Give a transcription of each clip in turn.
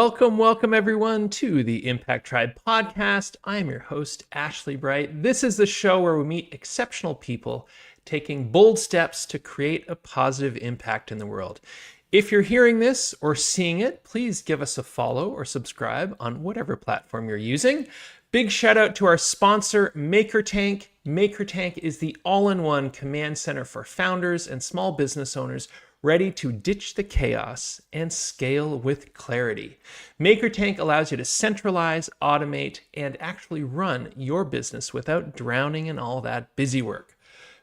Welcome everyone to the Impact Tribe podcast. I am your host, Ashley Bright. This is the show where we meet exceptional people taking bold steps to create a positive impact in the world. If you're hearing this or seeing it, please give us a follow or subscribe on whatever platform you're using. Big shout out to our sponsor, MakerTank. MakerTank is the all-in-one command center for founders and small business owners ready to ditch the chaos and scale with clarity. MakerTank allows you to centralize, automate, and actually run your business without drowning in all that busy work.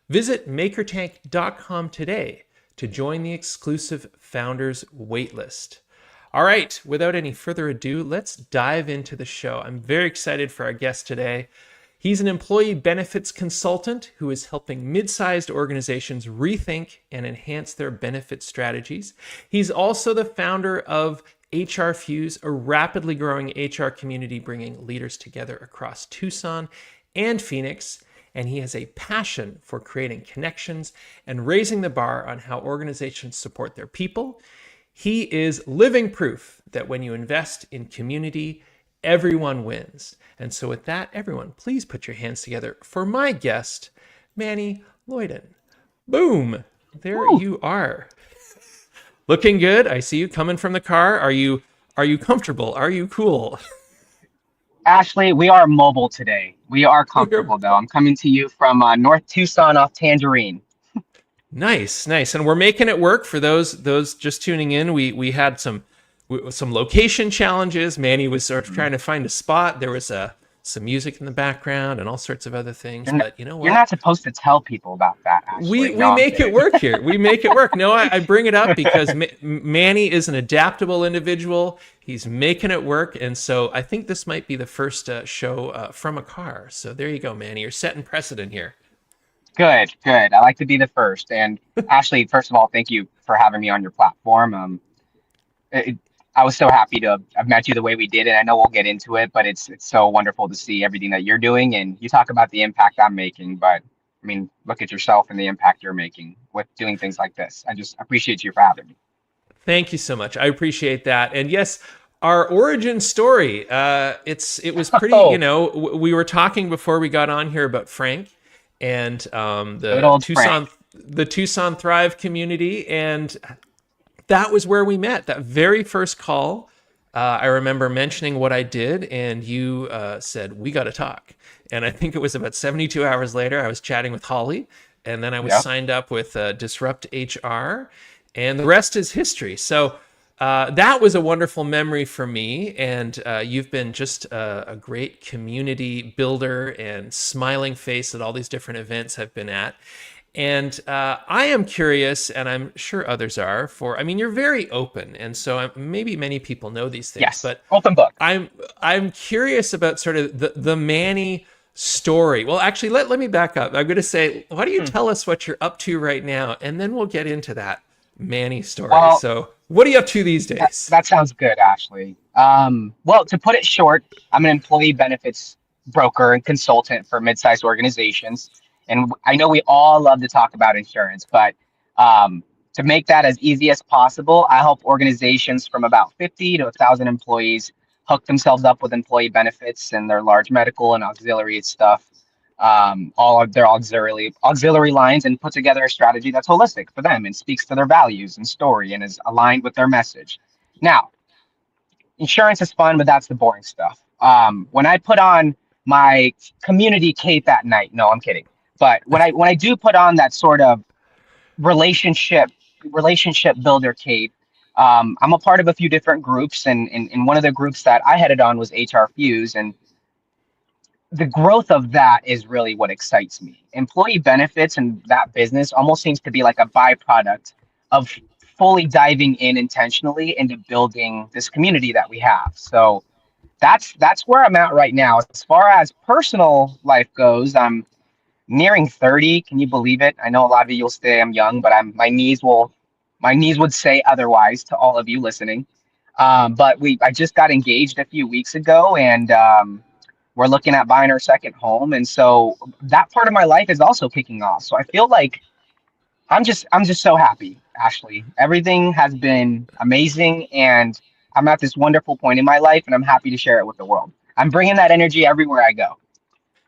Visit makertank.com today to join the exclusive Founders waitlist. All right, without any further ado, let's dive into the show. I'm very excited for our guest today. He's an employee benefits consultant who is helping mid-sized organizations rethink and enhance their benefit strategies. He's also the founder of HR Fuse, a rapidly growing HR community bringing leaders together across Tucson and Phoenix. And he has a passion for creating connections and raising the bar on how organizations support their people. He is living proof that when you invest in community, everyone wins. And so with that, everyone, please put your hands together for my guest, Manny Loyden. Boom! There you are. Looking good. I see you coming from the car. Are you comfortable? Are you cool? Ashley, we are mobile today. We are comfortable though. I'm coming to you from North Tucson off Tangerine. Nice. And we're making it work for those just tuning in. We had some location challenges. Manny was sort of trying to find a spot. There was some music in the background and all sorts of other things. But you know what? You're not supposed to tell people about that, Ashley. We make it work here. We make it work. No, I bring it up because Manny is an adaptable individual. He's making it work. And so I think this might be the first show from a car. So there you go, Manny. You're setting precedent here. Good. I like to be the first. And Ashley, first of all, thank you for having me on your platform. I was so happy to have met you the way we did, and I know we'll get into it, but it's so wonderful to see everything that you're doing. And you talk about the impact I'm making, but I mean, look at yourself and the impact you're making with doing things like this. I just appreciate you for having me. Thank you so much. I appreciate that. And yes, our origin story, it was pretty, we were talking before we got on here about Frank and the Tucson Thrive community, and that was where we met. That very first call, I remember mentioning what I did, and you said, we got to talk. And I think it was about 72 hours later, I was chatting with Holly, and then I was signed up with Disrupt HR, and the rest is history. So that was a wonderful memory for me, and you've been just a great community builder and smiling face at all these different events I've been at. And I am curious, and I'm sure others are, you're very open. And so maybe many people know these things, yes, but open book. I'm curious about sort of the Manny story. Well, actually, let me back up. I'm going to say, why don't you tell us what you're up to right now? And then we'll get into that Manny story. Well, so what are you up to these days? That sounds good, Ashley. Well, to put it short, I'm an employee benefits broker and consultant for mid-sized organizations. And I know we all love to talk about insurance, but to make that as easy as possible, I help organizations from about 50 to 1,000 employees hook themselves up with employee benefits and their large medical and auxiliary stuff, all of their auxiliary lines, and put together a strategy that's holistic for them and speaks to their values and story and is aligned with their message. Now, insurance is fun, but that's the boring stuff. When I put on my community cape at night, no, I'm kidding. But when I do put on that sort of relationship builder cape, I'm a part of a few different groups, and one of the groups that I headed on was HR Fuse, and the growth of that is really what excites me. Employee benefits and that business almost seems to be like a byproduct of fully diving in intentionally into building this community that we have. So that's where I'm at right now. As far as personal life goes, I'm nearing 30. Can you believe it? I know a lot of you will say I'm young, but my knees would say otherwise to all of you listening. But I just got engaged a few weeks ago, and we're looking at buying our second home. And so that part of my life is also kicking off. So I feel like I'm just so happy, Ashley. Everything has been amazing, and I'm at this wonderful point in my life, and I'm happy to share it with the world. I'm bringing that energy everywhere I go.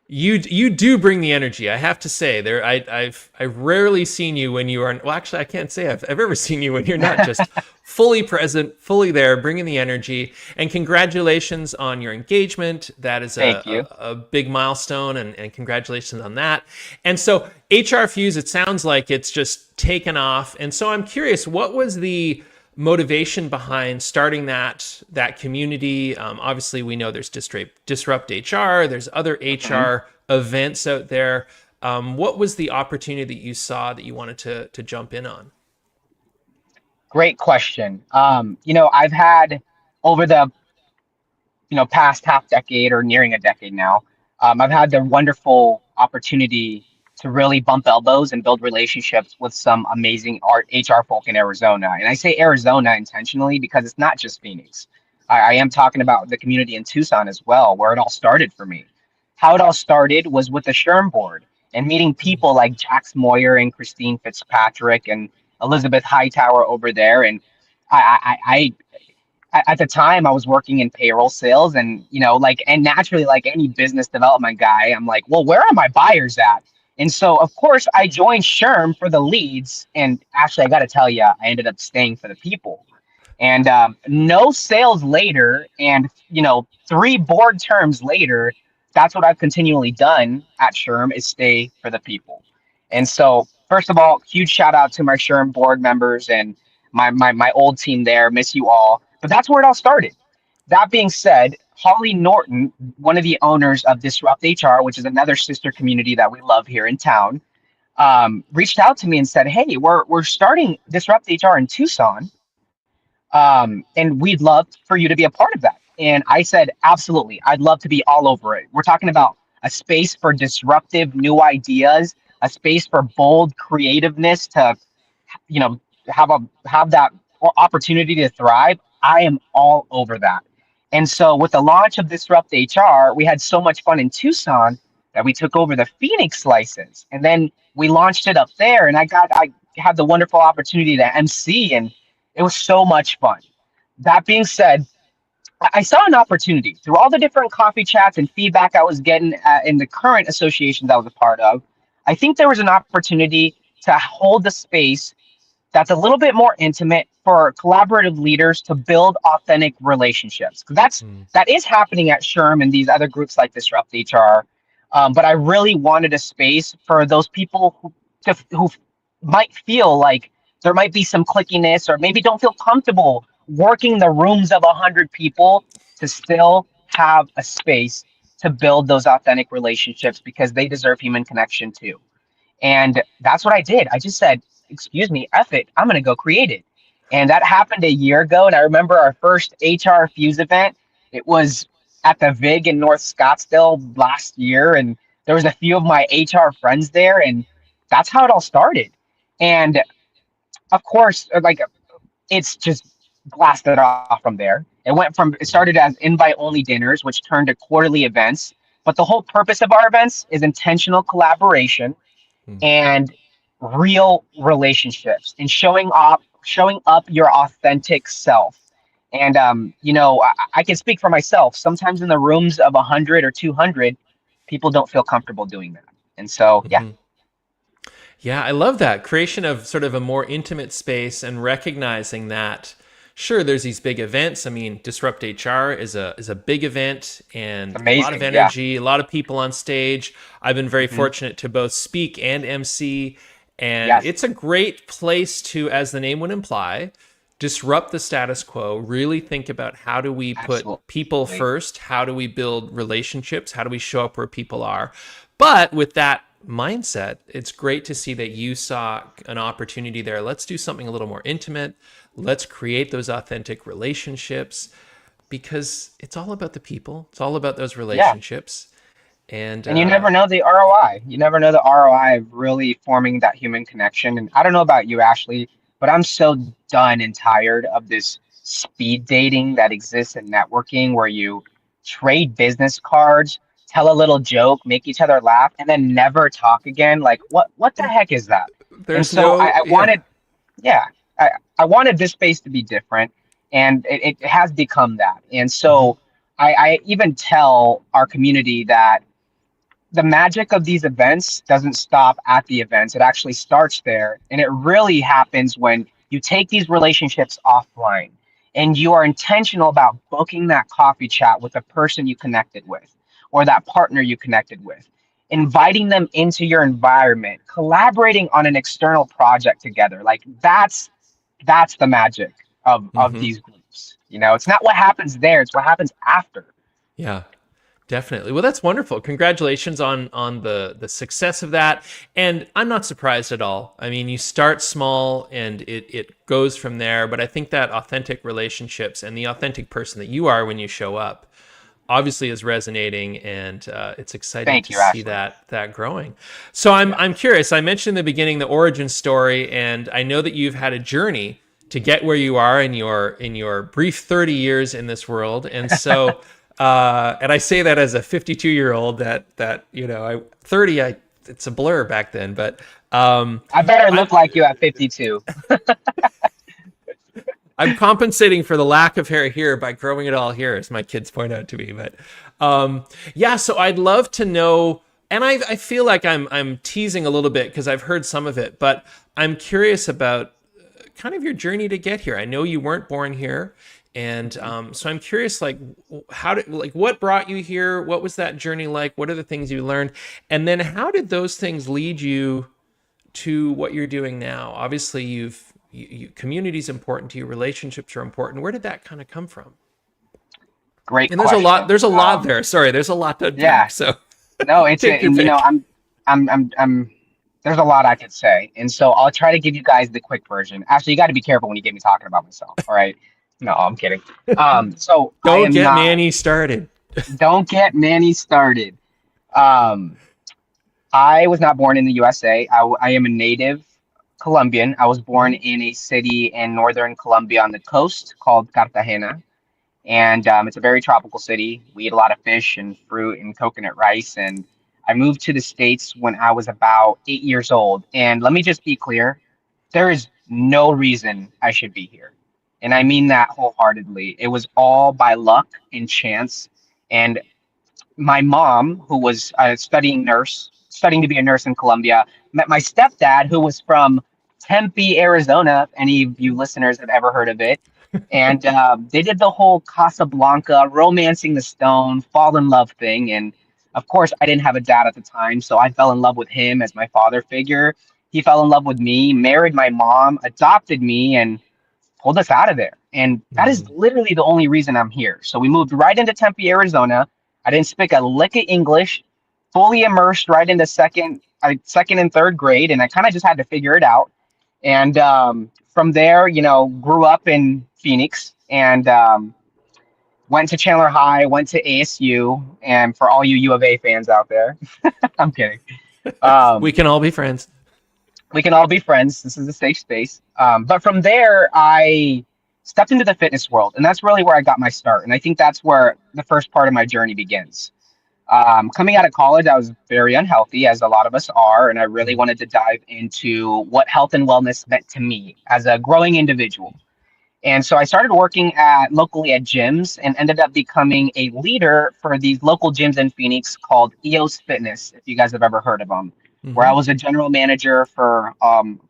You do bring the energy. I have to say, I've rarely seen you when you are, well, actually, I can't say I've ever seen you when you're not just fully present, fully there, bringing the energy. And congratulations on your engagement. That is Thank you. a big milestone, and congratulations on that. And so HR Fuse, it sounds like it's just taken off. And so I'm curious, what was the motivation behind starting that community? Obviously, we know there's Disrupt HR. There's other HR events out there. What was the opportunity that you saw that you wanted to jump in on? Great question. I've had over the past half decade or nearing a decade now, I've had the wonderful opportunity to really bump elbows and build relationships with some amazing HR folk in Arizona. And I say Arizona intentionally because it's not just Phoenix. I am talking about the community in Tucson as well, where it all started for me. How it all started was with the SHRM board and meeting people like Jax Moyer and Christine Fitzpatrick and Elizabeth Hightower over there. And at the time I was working in payroll sales, and and naturally, like any business development guy, I'm like, well, where are my buyers at? And so of course I joined SHRM for the leads, and actually I got to tell you, I ended up staying for the people. And no sales later, and 3 board terms later, that's what I've continually done at SHRM, is stay for the people. And so first of all, huge shout out to my SHRM board members and my old team there. Miss you all. But that's where it all started. That being said, Holly Norton, one of the owners of Disrupt HR, which is another sister community that we love here in town, reached out to me and said, "Hey, we're starting Disrupt HR in Tucson, and we'd love for you to be a part of that." And I said, "Absolutely, I'd love to be all over it." We're talking about a space for disruptive new ideas, a space for bold creativeness to you know have that opportunity to thrive. I am all over that. And so with the launch of Disrupt HR, we had so much fun in Tucson that we took over the Phoenix license, and then we launched it up there, and I had the wonderful opportunity to MC, and it was so much fun. That being said, I saw an opportunity through all the different coffee chats and feedback I was getting in the current associations I was a part of. I think there was an opportunity to hold the space that's a little bit more intimate for collaborative leaders to build authentic relationships. Because that is happening at SHRM and these other groups like Disrupt HR. But I really wanted a space for those people who might feel like there might be some clickiness, or maybe don't feel comfortable working the rooms of 100 people, to still have a space to build those authentic relationships, because they deserve human connection too. And that's what I did. I just said, "Excuse me, F it, I'm going to go create it." And that happened a year ago. And I remember our first HR Fuse event. It was at the VIG in North Scottsdale last year. And there was a few of my HR friends there. And that's how it all started. And of course, like, it's just blasted off from there. It started as invite only dinners, which turned to quarterly events. But the whole purpose of our events is intentional collaboration and real relationships, and showing up your authentic self. And I can speak for myself. Sometimes in the rooms of 100 or 200, people don't feel comfortable doing that. And so, yeah. Yeah, I love that creation of sort of a more intimate space, and recognizing that, sure, there's these big events. I mean, Disrupt HR is a big event, and Amazing, a lot of energy, a lot of people on stage. I've been very fortunate to both speak and MC, and it's a great place to, as the name would imply, disrupt the status quo, really think about how do we put people first, how do we build relationships, how do we show up where people are. But with that mindset, it's great to see that you saw an opportunity there. Let's do something a little more intimate. Let's create those authentic relationships, because it's all about the people. It's all about those relationships. And you never know the ROI. You never know the ROI of really forming that human connection. And I don't know about you, Ashley, but I'm so done and tired of this speed dating that exists in networking, where you trade business cards, tell a little joke, make each other laugh, and then never talk again. Like, what the heck is that? And there's so no, I wanted this space to be different. And it has become that. And Hmm. so I even tell our community that the magic of these events doesn't stop at the events. It actually starts there. And it really happens when you take these relationships offline and you are intentional about booking that coffee chat with the person you connected with or that partner you connected with, inviting them into your environment, collaborating on an external project together. Like that's the magic of Hmm. these groups. You know, it's not what happens there, it's what happens after. Yeah. Definitely. Well, that's wonderful. Congratulations on the success of that. And I'm not surprised at all. I mean, you start small and it goes from there. But I think that authentic relationships and the authentic person that you are when you show up obviously is resonating, and it's exciting Thank to you, see Ashley. that growing. So I'm Yeah. I'm curious. I mentioned in the beginning the origin story, and I know that you've had a journey to get where you are in your brief 30 years in this world, and so. And I say that as a 52-year-old that you know, 30, it's a blur back then, but I better I'm look like you at 52. I'm compensating for the lack of hair here by growing it all here, as my kids point out to me. But yeah, so I'd love to know, and I feel like I'm teasing a little bit because I've heard some of it, but I'm curious about kind of your journey to get here. I know you weren't born here, and so I'm curious, like, what brought you here? What was that journey like? What are the things you learned, and then how did those things lead you to what you're doing now? Obviously, community is important to you, relationships are important. Where did that kind of come from? Great And question. there's a lot there. Sorry, there's a lot to Yeah, unpack. So no, it's take a, your and you know, pick. I'm, there's a lot I could say. And so I'll try to give you guys the quick version. Actually, you got to be careful when you get me talking about myself. All right. No, I'm kidding. So I Don't am get not, Manny started. don't get Manny started. Um, I was not born in the USA. I am a native Colombian. I was born Mhm. in a city in northern Colombia on the coast called Cartagena. And it's a very tropical city. We eat a lot of fish and fruit and coconut rice. And I moved to the States when I was about 8 years old. And let me just be clear, there is no reason I should be here. And I mean that wholeheartedly. It was all by luck and chance. And my mom, who was studying to be a nurse in Colombia, met my stepdad, who was from Tempe, Arizona. If any of you listeners have ever heard of it, and they did the whole Casablanca, romancing the stone, fall in love thing. And of course, I didn't have a dad at the time, so I fell in love with him as my father figure. He fell in love with me, married my mom, adopted me, and pulled us out of there. And that is Mhm. literally the only reason I'm here. So we moved right into Tempe, Arizona. I didn't speak a lick of English, fully immersed right into second and third grade, and I kind of just had to figure it out. And from there, you know, grew up in Phoenix and went to Chandler High, went to ASU, and for all you U of A fans out there, I'm kidding. We Um, can all be friends. we can all be friends. This is a safe space. But from there, I stepped into the fitness world, and that's really where I got my start. And I think that's where the first part of my journey begins. Coming out of college, I was very unhealthy, as a lot of us are, and I really Mhm. wanted to dive into what health and wellness meant to me as a growing individual. And so I started working at locally at gyms and ended up becoming a leader for these local gyms in Phoenix called EOS Fitness, if you guys have ever heard of them, where I Mhm. was a general manager for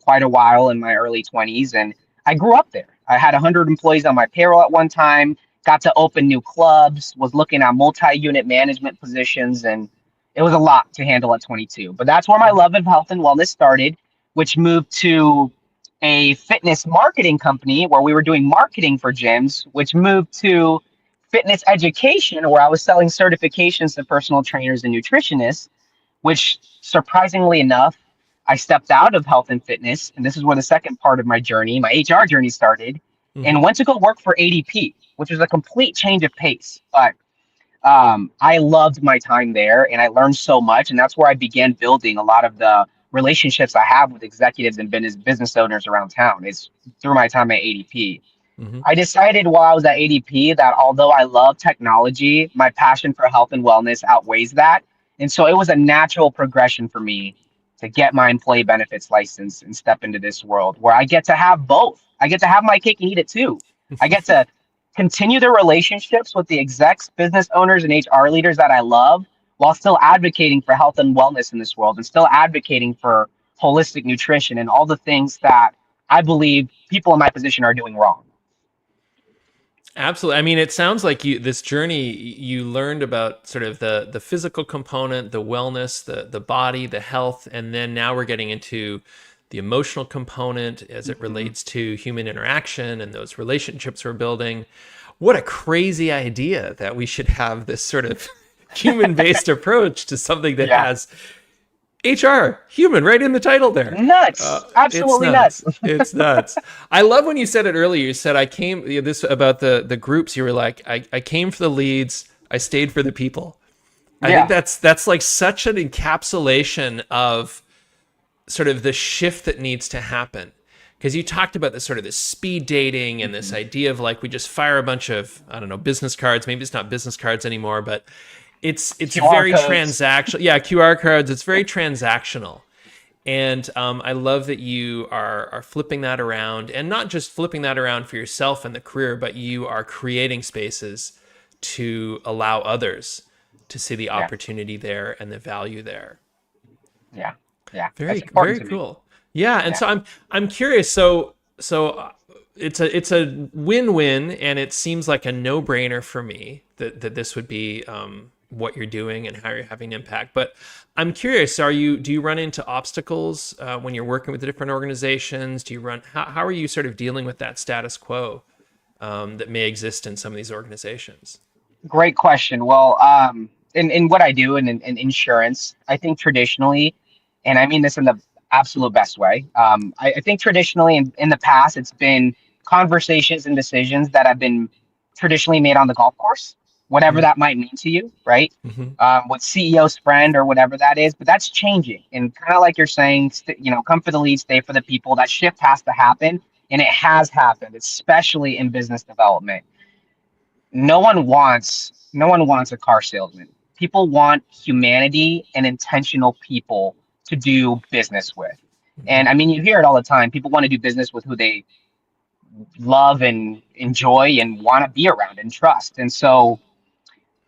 quite a while in my early 20s. And I grew up there. I had 100 employees on my payroll at one time, got to open new clubs, was looking at multi-unit management positions, and it was a lot to handle at 22. But that's where my Mhm. love of health and wellness started, which moved to a fitness marketing company where we were doing marketing for gyms, which moved to fitness education where I was selling certifications to personal trainers and nutritionists, which surprisingly enough, I stepped out of health and fitness. And this is where the second part of my journey, my HR journey started, and Mhm. went to go work for ADP, which was a complete change of pace. But I loved my time there and I learned so much. And that's where I began building a lot of the relationships I have with executives and business owners around town is through my time at ADP. Mhm. I decided while I was at ADP that although I love technology, my passion for health and wellness outweighs that. And so it was a natural progression for me to get my employee benefits license and step into this world where I get to have both. I get to have my cake and eat it too. I get to continue the relationships with the execs, business owners, and HR leaders that I love, while still advocating for health and wellness in this world and still advocating for holistic nutrition and all the things that I believe people in my position are doing wrong. Absolutely. I mean, it sounds like this journey, you learned about sort of the physical component, the wellness, the body, the health, and then now we're getting into the emotional component as it relates to human interaction and those relationships we're building. What a crazy idea that we should have this sort of human-based approach to something that has HR, human, right in the title there. Nuts. Absolutely nuts. It's nuts. I love when you said it earlier. You said, I came, this about the groups, you were like, I came for the leads, I stayed for the people. I think that's like such an encapsulation of sort of the shift that needs to happen. Because you talked about this sort of this speed dating and this idea of like, we just fire a bunch of, I don't know, business cards. Maybe it's not business cards anymore, but it's very transactional. Yeah, QR cards. It's very transactional. And I love that you are flipping that around, and not just flipping that around for yourself and the career, but you are creating spaces to allow others to see the opportunity there and the value there. Yeah. Very cool. Yeah, and so I'm curious. So it's a win-win, and it seems like a no-brainer for me that this would be what you're doing and how you're having impact. But I'm curious, do you run into obstacles when you're working with the different organizations? How are you sort of dealing with that status quo that may exist in some of these organizations? Great question. Well, in what I do in insurance, I think traditionally, and I mean this in the absolute best way, I think traditionally in the past, it's been conversations and decisions that have been traditionally made on the golf course, whatever that might mean to you, right? With CEO's friend or whatever that is, but that's changing. And kind of like you're saying, come for the lead, stay for the people. That shift has to happen, and it has happened, especially in business development. No one wants a car salesman. People want humanity and intentional people to do business with. And I mean, you hear it all the time. People want to do business with who they love and enjoy and want to be around and trust. And so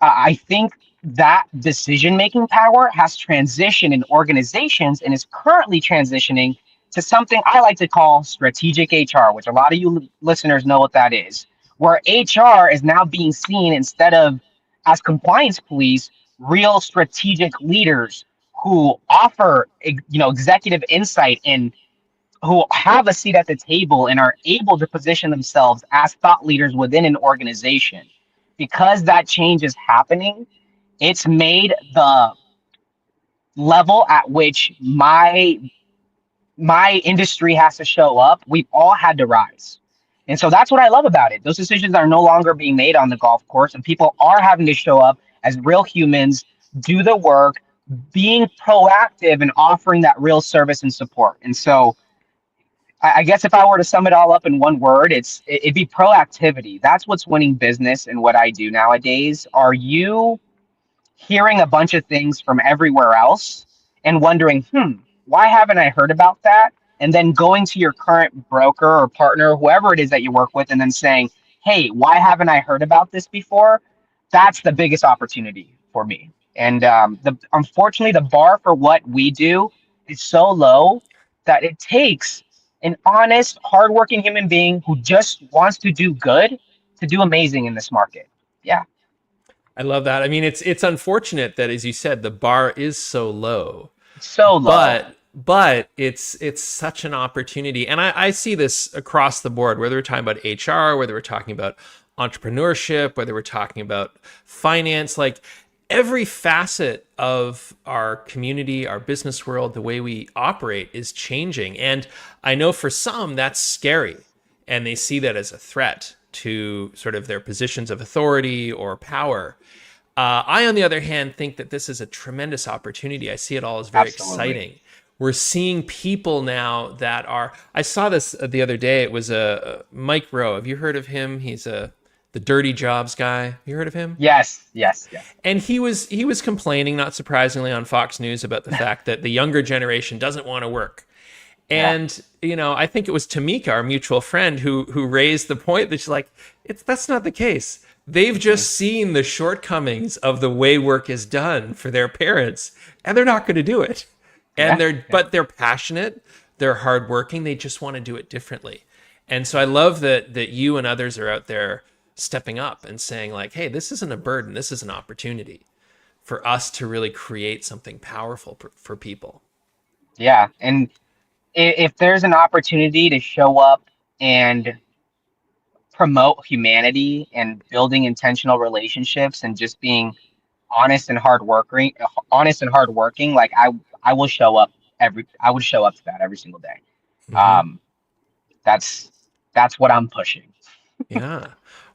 I think that decision-making power has transitioned in organizations and is currently transitioning to something I like to call strategic HR, which a lot of you listeners know what that is, where HR is now being seen, instead of as compliance police, real strategic leaders who offer, executive insight and who have a seat at the table and are able to position themselves as thought leaders within an organization. Because that change is happening, it's made the level at which my industry has to show up. We've all had to rise. And so that's what I love about it. Those decisions are no longer being made on the golf course, and people are having to show up as real humans, do the work, being proactive and offering that real service and support. And so I guess if I were to sum it all up in one word, it'd be proactivity. That's what's winning business and what I do nowadays. Are you hearing a bunch of things from everywhere else and wondering, why haven't I heard about that? And then going to your current broker or partner, whoever it is that you work with, and then saying, hey, why haven't I heard about this before? That's the biggest opportunity for me. And unfortunately, the bar for what we do is so low that it takes an honest, hardworking human being who just wants to do good to do amazing in this market. Yeah. I love that. I mean, it's unfortunate that, as you said, the bar is so low. So low. But it's such an opportunity. And I see this across the board, whether we're talking about HR, whether we're talking about entrepreneurship, whether we're talking about finance, like every facet of our community, our business world, the way we operate is changing. And I know for some that's scary, and they see that as a threat to sort of their positions of authority or power. I, on the other hand, think that this is a tremendous opportunity. I see it all as very exciting. We're seeing people now that are, I saw this the other day. It was a Mike Rowe. Have you heard of him? He's the Dirty Jobs guy. Have you heard of him? Yes. And he was complaining, not surprisingly, on Fox News about the fact that the younger generation doesn't want to work. Yeah. And I think it was Tamika, our mutual friend, who raised the point that she's like, that's not the case. They've Hmm. just seen the shortcomings of the way work is done for their parents, and they're not going to do it. And Yeah. Yeah. they're passionate, they're hardworking, they just want to do it differently. And so I love that you and others are out there stepping up and saying like, hey, this isn't a burden, this is an opportunity for us to really create something powerful for people. Yeah. And if there's an opportunity to show up and promote humanity and building intentional relationships and just being honest and hardworking, like I will show up I would show up to that every single day. Mm-hmm. Um, that's that's what I'm pushing. Yeah.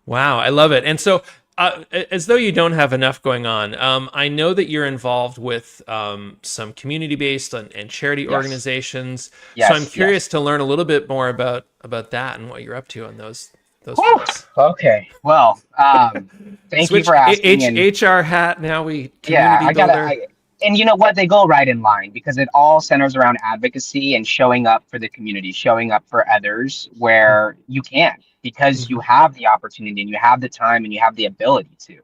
Wow. I love it. And so, as though you don't have enough going on, I know that you're involved with some community based and charity Yes, organizations. So I'm yes, curious yes. to learn a little bit more about that and what you're up to on those Whew. fronts. Okay. Well, thank you Switch for asking. And HR hat. Now we yeah, community builder. and you know what? They go right in line because it all centers around advocacy and showing up for the community, showing up for others where you can, because you Mm-hmm. have the opportunity and you have the time and you have the ability to.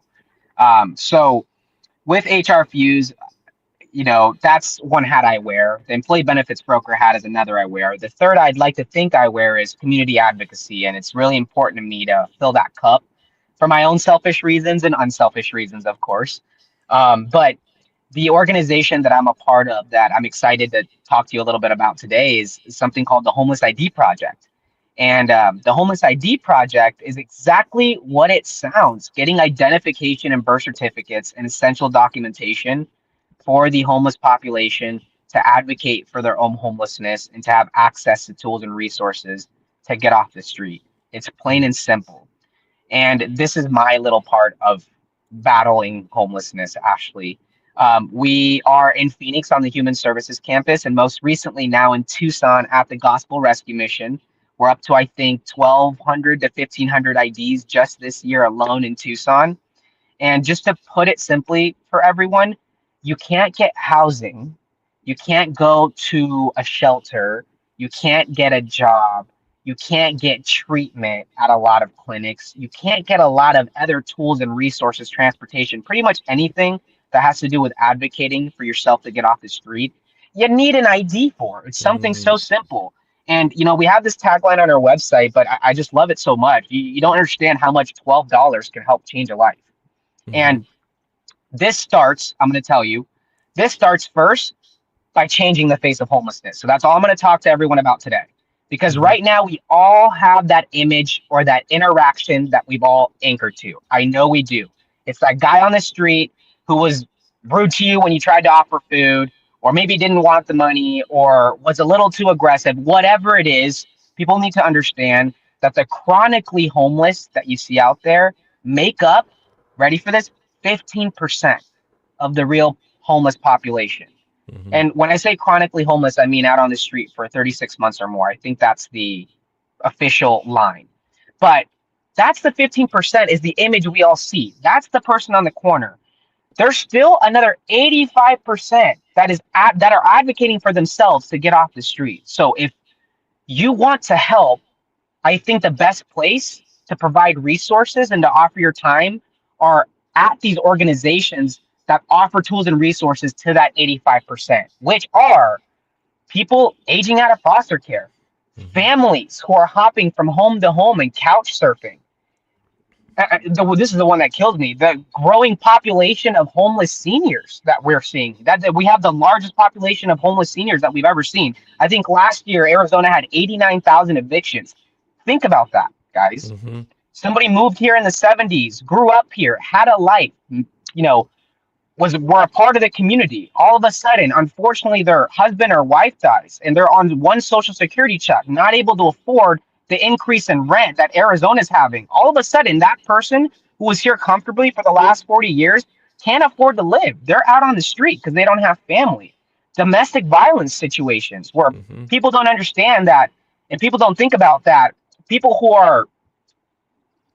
So with HR Fuse, that's one hat I wear. The employee benefits broker hat is another I wear. The third I'd like to think I wear is community advocacy. And it's really important to me to fill that cup for my own selfish reasons and unselfish reasons, of course. But the organization that I'm a part of that I'm excited to talk to you a little bit about today is something called the Homeless ID Project. And the Homeless ID Project is exactly what it sounds, getting identification and birth certificates and essential documentation for the homeless population to advocate for their own homelessness and to have access to tools and resources to get off the street. It's plain and simple. And this is my little part of battling homelessness, Ashley. We are in Phoenix on the Human Services campus, and most recently now in Tucson at the Gospel Rescue Mission. We're up to, I think, 1,200 to 1,500 IDs just this year alone in Tucson. And just to put it simply for everyone, you can't get housing, you can't go to a shelter, you can't get a job, you can't get treatment at a lot of clinics, you can't get a lot of other tools and resources, transportation, pretty much anything that has to do with advocating for yourself to get off the street. You need an ID for. It's something Mm-hmm. so simple. And we have this tagline on our website, but I just love it so much. You don't understand how much $12 can help change a life. Mm-hmm. And I'm going to tell you, this starts first by changing the face of homelessness. So that's all I'm going to talk to everyone about today. Because Mm-hmm. right now we all have that image or that interaction that we've all anchored to. I know we do. It's that guy on the street who was rude to you when you tried to offer food, or maybe didn't want the money, or was a little too aggressive. Whatever it is, people need to understand that the chronically homeless that you see out there make up, ready for this, 15% of the real homeless population. Mm-hmm. And when I say chronically homeless, I mean out on the street for 36 months or more. I think that's the official line. But that's the 15% is the image we all see. That's the person on the corner. There's still another 85% that are advocating for themselves to get off the street. So if you want to help, I think the best place to provide resources and to offer your time are at these organizations that offer tools and resources to that 85%, which are people aging out of foster care, Mm-hmm. families who are hopping from home to home and couch surfing. This is the one that killed me. The growing population of homeless seniors that we're seeing. That we have the largest population of homeless seniors that we've ever seen. I think last year Arizona had 89,000 evictions. Think about that, guys. Mm-hmm. Somebody moved here in the 70s, grew up here, had a life, know, were a part of the community. All of a sudden, unfortunately, their husband or wife dies, and they're on one social security check, not able to afford the increase in rent that Arizona's having. All of a sudden, that person who was here comfortably for the last 40 years can't afford to live. They're out on the street because they don't have family. Domestic violence situations where Mm-hmm. people don't understand that, and people don't think about that. People who are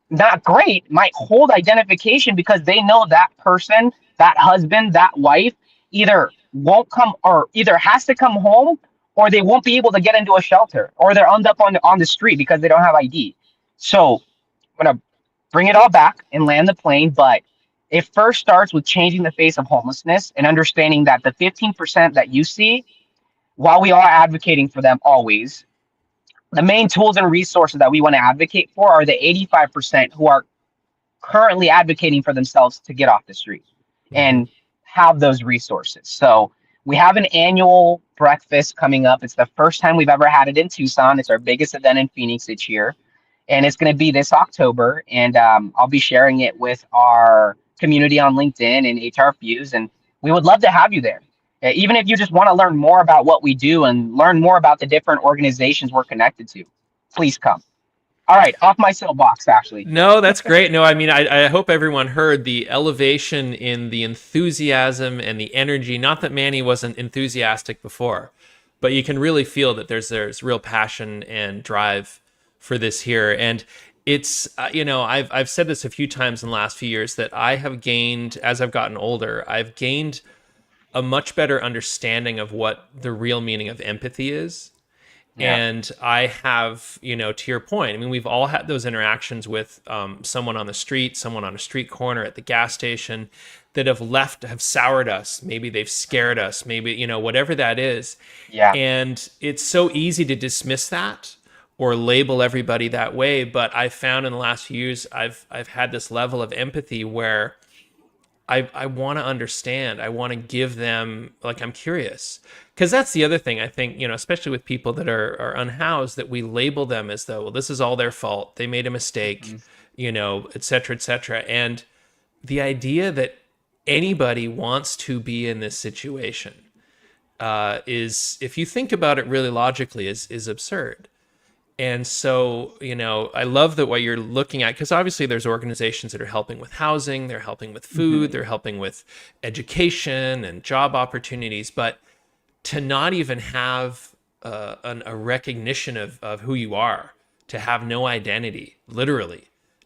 not great might hold identification because they know that person, that husband, that wife either won't come or either has to come home or they won't be able to get into a shelter, or they'll end up on the street because they don't have ID. So I'm gonna bring it all back and land the plane, but it first starts with changing the face of homelessness and understanding that the 15% that you see, while we are advocating for them always, the main tools and resources that we want to advocate for are the 85% who are currently advocating for themselves to get off the street Hmm. and have those resources. So we have an annual breakfast coming up. It's the first time we've ever had it in Tucson. It's our biggest event in Phoenix each year, and it's going to be this October. And I'll be sharing it with our community on LinkedIn and HR Fuse, and we would love to have you there. Even if you just want to learn more about what we do and learn more about the different organizations we're connected to, please come. All right, off my soapbox, Ashley. No, that's great. No, I mean, I hope everyone heard the elevation in the enthusiasm and the energy. Not that Manny wasn't enthusiastic before, but you can really feel that there's real passion and drive for this here. And it's I've said this a few times in the last few years that I have gained as I've gotten older. I've gained a much better understanding of what the real meaning of empathy is. Yeah, And I have, to your point, I mean, we've all had those interactions with someone on the street, someone on a street corner at the gas station that have soured us. Maybe they've scared us, maybe, whatever that is. yeah, And it's so easy to dismiss that or label everybody that way. But I found in the last few years, I've had this level of empathy where I want to understand. I want to give them, like, I'm curious. Because that's the other thing I think, especially with people that are unhoused, that we label them as though, well, this is all their fault. They made a mistake, mhm, et cetera, et cetera. And the idea that anybody wants to be in this situation is, if you think about it really logically, is absurd. And so, I love that what you're looking at, because obviously there's organizations that are helping with housing, they're helping with food, mhm. they're helping with education and job opportunities, but to not even have a recognition of who you are, to have no identity, literally,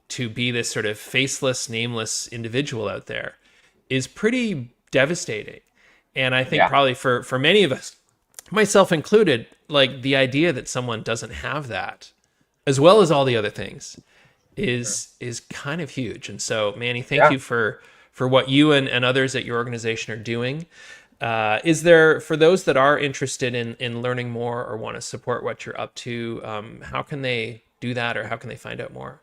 to be this sort of faceless, nameless individual out there is pretty devastating. And I think Yeah, probably for many of us, myself included, like the idea that someone doesn't have that, as well as all the other things, sure. is kind of huge. And so, Manny, thank Yeah. you for what you and others at your organization are doing. Is there, for those that are interested in learning more or want to support what you're up to, how can they do that, or how can they find out more?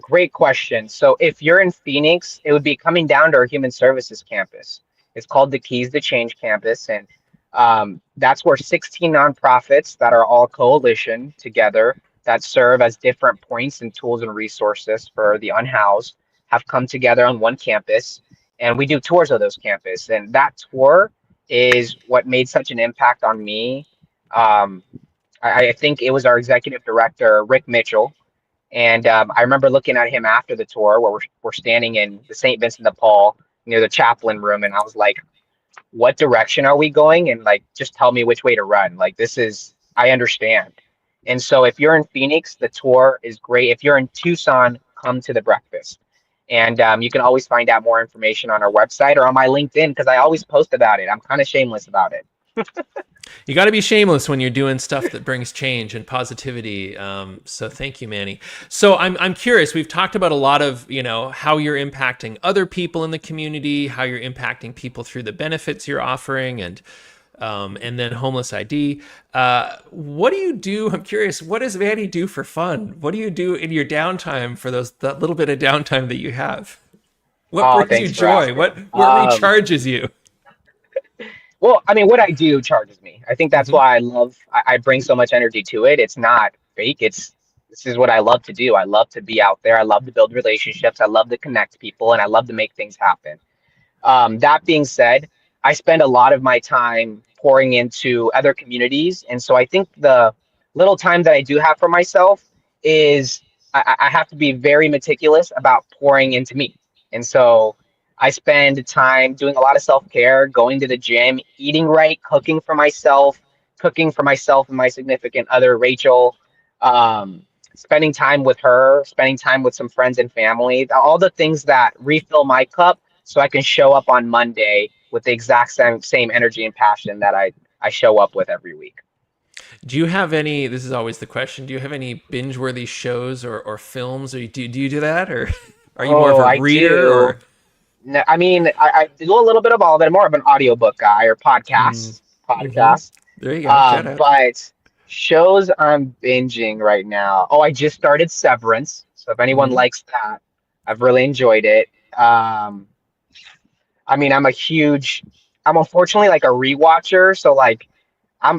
Great question. So if you're in Phoenix, it would be coming down to our human services campus. It's called the Keys to Change campus, and that's where 16 nonprofits that are all coalition together that serve as different points and tools and resources for the unhoused have come together on one campus, and we do tours of those campus. And that tour is what made such an impact on me. Um, I think it was our executive director, Rick Mitchell, and I remember looking at him after the tour where we're standing in the St. Vincent de Paul near the chaplain room. And I was like, what direction are we going? And like, just tell me which way to run. Like, this is, I understand. And so if you're in Phoenix, the tour is great. If you're in Tucson, come to the breakfast. And you can always find out more information on our website or on my LinkedIn because I always post about it. I'm kind of shameless about it. You got to be shameless when you're doing stuff that brings change and positivity. So thank you, Manny. So I'm curious. We've talked about a lot of how you're impacting other people in the community, how you're impacting people through the benefits you're offering, and then homeless ID. What do you do? I'm curious. What does Manny do for fun? What do you do in your downtime for that little bit of downtime that you have? What Oh, brings you thanks for joy? asking. What recharges you? Well, I mean, what I do charges me. I think that's Hmm. why I bring so much energy to it. It's not fake. This is what I love to do. I love to be out there. I love to build relationships. I love to connect people and I love to make things happen. That being said, I spend a lot of my time pouring into other communities. And so I think the little time that I do have for myself is I have to be very meticulous about pouring into me. And so I spend time doing a lot of self care, going to the gym, eating right, cooking for myself and my significant other, Rachel, spending time with her, spending time with some friends and family, all the things that refill my cup so I can show up on Monday with the exact same energy and passion that I show up with every week. Do you have any, this is always the question, do you have any binge-worthy shows or films? Or do you do that? Or are you more of Oh, a I reader do. or? No, I mean, I do a little bit of all of it. I'm more of an audiobook guy or Mm, podcasts, hmm. podcasts. There you go. Shout out. But shows I'm binging right now. Oh, I just started Severance. So if anyone Mm, likes that, I've really enjoyed it. Um, I mean, I'm unfortunately like a rewatcher. So like,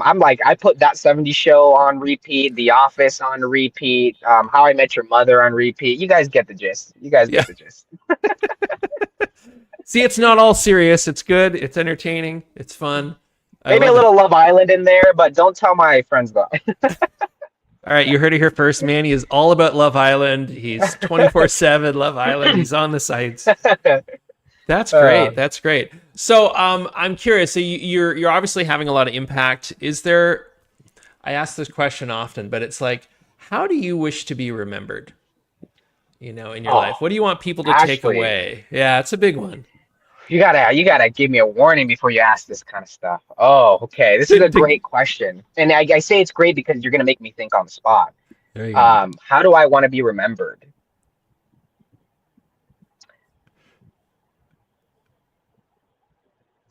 I'm like, I put That 70s Show on repeat, The Office on repeat, How I Met Your Mother on repeat. You guys get the gist. You guys yeah. get the gist. See, it's not all serious. It's good. It's entertaining. It's fun. I Maybe a love little it. Love Island in there, but don't tell my friends though. All right, you heard it here first. Manny is all about Love Island. He's 24/7 Love Island. He's on the sites. That's uh, great. That's great. So, I'm curious. So, you're obviously having a lot of impact. Is there? I ask this question often, but it's like, how do you wish to be remembered? In your oh, life, what do you want people to take Ashley, away? Yeah, it's a big one. you gotta give me a warning before you ask this kind of stuff. Oh, okay. This is a To- great question, and I say it's great because you're gonna make me think on the spot. there you go. How do I want to be remembered?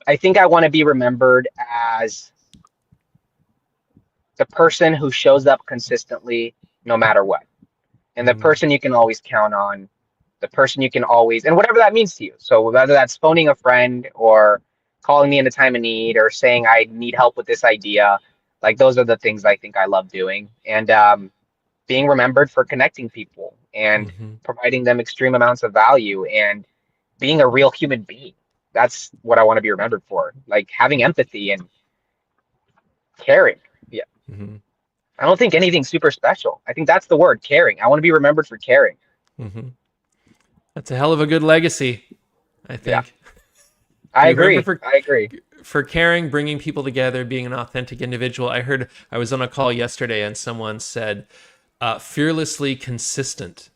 I think I want to be remembered as the person who shows up consistently no matter what, and the Mm, person you can always count on, the person you can always, and whatever that means to you. So whether that's phoning a friend or calling me in a time of need or saying I need help with this idea, like those are the things I think I love doing. And being remembered for connecting people and hmm. providing them extreme amounts of value and being a real human being. That's what I want to be remembered for. Like having empathy and caring. Yeah. Hmm. I don't think anything's super special. I think that's the word, caring. I want to be remembered for caring. Hmm. That's a hell of a good legacy, I Yeah. think. To I be remembered agree. I agree. for caring, bringing people together, being an authentic individual. I was on a call yesterday and someone said, fearlessly consistent.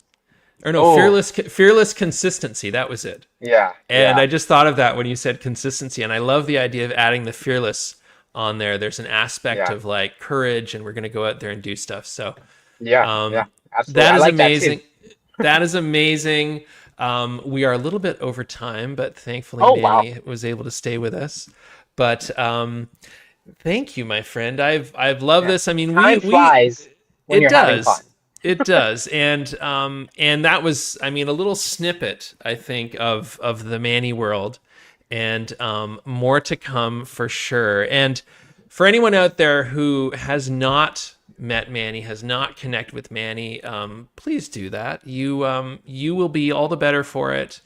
Or no, Oh, fearless consistency. That was it. yeah, And yeah, I just thought of that when you said consistency. And I love the idea of adding the fearless on there. There's an aspect yeah, of like courage, and we're going to go out there and do stuff. So yeah, yeah. um, Absolutely. that I is like that too. amazing. That is amazing. We are a little bit over time, but thankfully Oh, wow. Manny was able to stay with us. But thank you, my friend. I've loved Yeah. this. I mean, Time we flies when it you're having fun. does. It does. And that was, I mean, a little snippet, I think, of the Manny world, and more to come for sure. And for anyone out there who has not met Manny, has not connected with Manny, please do that. You will be all the better for it,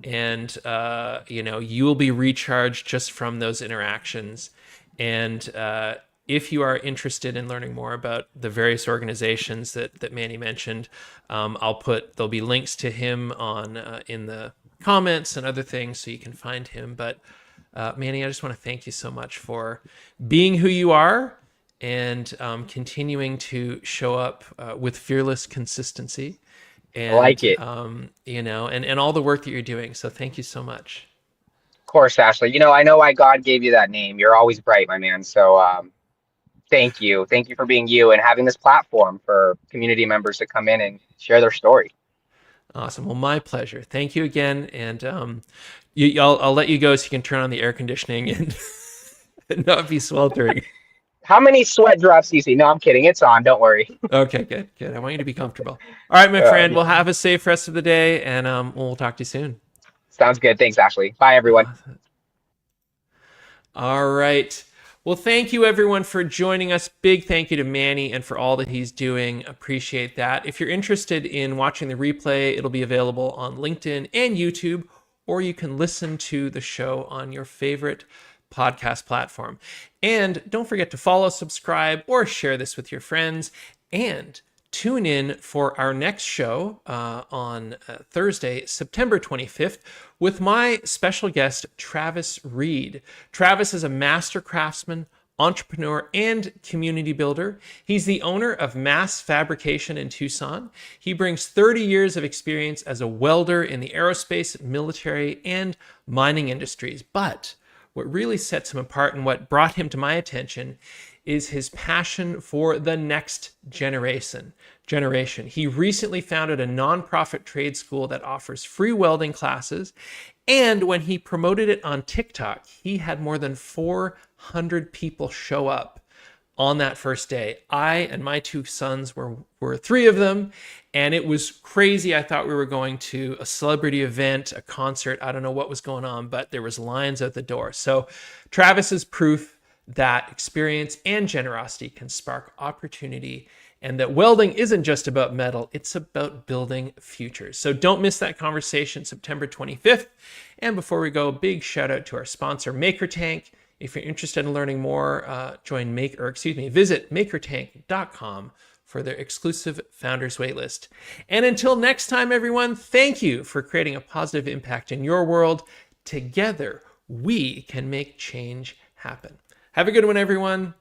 and you will be recharged just from those interactions. And if you are interested in learning more about the various organizations that Manny mentioned, there'll be links to him on in the comments and other things so you can find him. But Manny, I just want to thank you so much for being who you are and continuing to show up with fearless consistency, I like and it. and all the work that you're doing. So thank you so much. Of course, Ashley. I know why God gave you that name. You're always bright, my man. So thank you. Thank you for being you and having this platform for community members to come in and share their story. Awesome. Well, my pleasure. Thank you again, and I'll let you go so you can turn on the air conditioning and, and not be sweltering. How many sweat drops do you see? No, I'm kidding. It's on. Don't worry. Okay, good, good. I want you to be comfortable. All right, my friend. Yeah. Well, have a safe rest of the day, and we'll talk to you soon. Sounds good. Thanks, Ashley. Bye, everyone. All right. Well, thank you everyone for joining us. Big thank you to Manny and for all that he's doing. Appreciate that. If you're interested in watching the replay, it'll be available on LinkedIn and YouTube, or you can listen to the show on your favorite podcast platform. And don't forget to follow, subscribe, or share this with your friends. And tune in for our next show on Thursday, September 25th, with my special guest, Travis Reed. Travis is a master craftsman, entrepreneur, and community builder. He's the owner of Mass Fabrication in Tucson. He brings 30 years of experience as a welder in the aerospace, military, and mining industries. But what really sets him apart and what brought him to my attention is his passion for the next generation. He recently founded a nonprofit trade school that offers free welding classes. And when he promoted it on TikTok, he had more than 400 people show up on that first day. I and my two sons were three of them, and it was crazy. I thought we were going to a celebrity event, a concert. I don't know what was going on, but there was lines out the door. So Travis is proof that experience and generosity can spark opportunity, and that welding isn't just about metal, it's about building futures. So don't miss that conversation September 25th. And before we go, big shout out to our sponsor, MakerTank. If you're interested in learning more, visit makertank.com for their exclusive founders waitlist. And until next time, everyone, thank you for creating a positive impact in your world. Together, we can make change happen. Have a good one, everyone.